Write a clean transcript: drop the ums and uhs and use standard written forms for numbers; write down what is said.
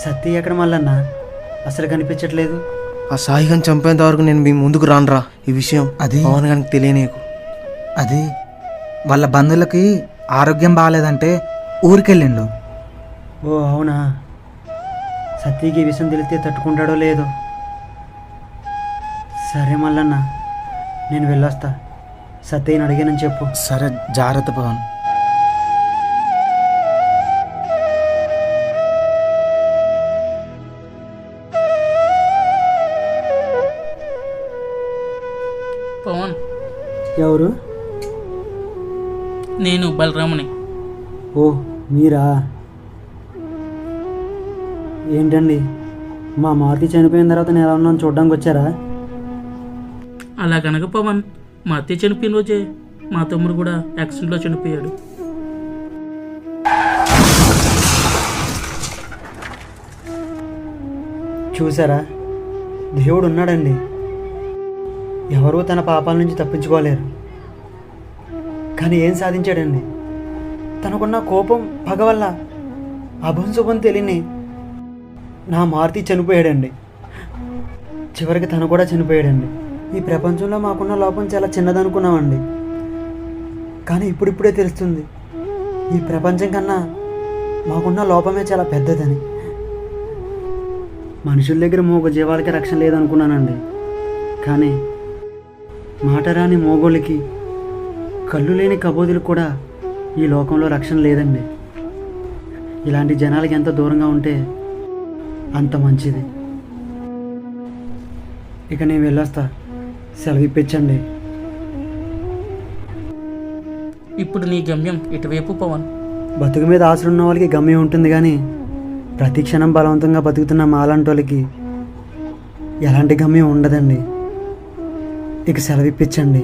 సత్య ఎక్కడ మల్లన్న? అసలు కనిపించట్లేదు. ఆ సాయిగాని చంపేంత వరకు నేను మీ ముందుకు రానురా. ఈ విషయం అది పవన్ గారికి తెలియనీయకు. అది వాళ్ళ బంధువులకి ఆరోగ్యం బాగాలేదంటే ఊరికెళ్ళిండు. ఓ అవునా? సత్యకి ఈ విషయం తెలిస్తే తట్టుకుంటాడో లేదో. సరే మల్లన్న, నేను వెళ్ళొస్తా. సత్యని అడిగానని చెప్పు. సరే, జాగ్రత్త పవన్. పవన్, ఎవరు? నేను బలరాముని. ఓ మీరా? ఏంటండి, మా మారుతి చనిపోయిన తర్వాత నేను ఎలా ఉన్నాను చూడడానికి వచ్చారా? అలా కనుక పవన్, మా అత్తయ్య చనిపోయిన రోజే మా తమ్ముడు కూడా యాక్సిడెంట్లో చనిపోయాడు. చూసారా, దేవుడు ఉన్నాడండి. ఎవరూ తన పాపాల నుంచి తప్పించుకోలేరు. కానీ ఏం సాధించాడండి? తనకున్న కోపం, పగ వల్ల అభంశుభం తెలియని నా మారుతి చనిపోయాడండి. చివరికి తను కూడా చనిపోయాడండి. ఈ ప్రపంచంలో మాకున్న లోపం చాలా చిన్నదనుకున్నామండి. కానీ ఇప్పుడిప్పుడే తెలుస్తుంది ఈ ప్రపంచం కన్నా మాకున్న లోపమే చాలా పెద్దదని. మనుషుల దగ్గర మూగ జీవాలకి రక్షణ లేదనుకున్నానండి. కానీ మాటరాని మోగోళ్ళకి, కళ్ళు లేని కబోదులకు కూడా ఈ లోకంలో రక్షణ లేదండి. ఇలాంటి జనాలకి ఎంత దూరంగా ఉంటే అంత మంచిది. ఇక నేను వెళ్ళొస్తా. సెలవు ఇప్పించండి. ఇప్పుడు నీ గమ్యం ఇటువైపు పవన్. బతుకు మీద ఆశ ఉన్న వాళ్ళకి గమ్యం ఉంటుంది, కానీ ప్రతి క్షణం బలవంతంగా బతుకుతున్న మాలాంటి వాళ్ళకి ఎలాంటి గమ్యం ఉండదండి. ఇక సెలవు ఇప్పించండి.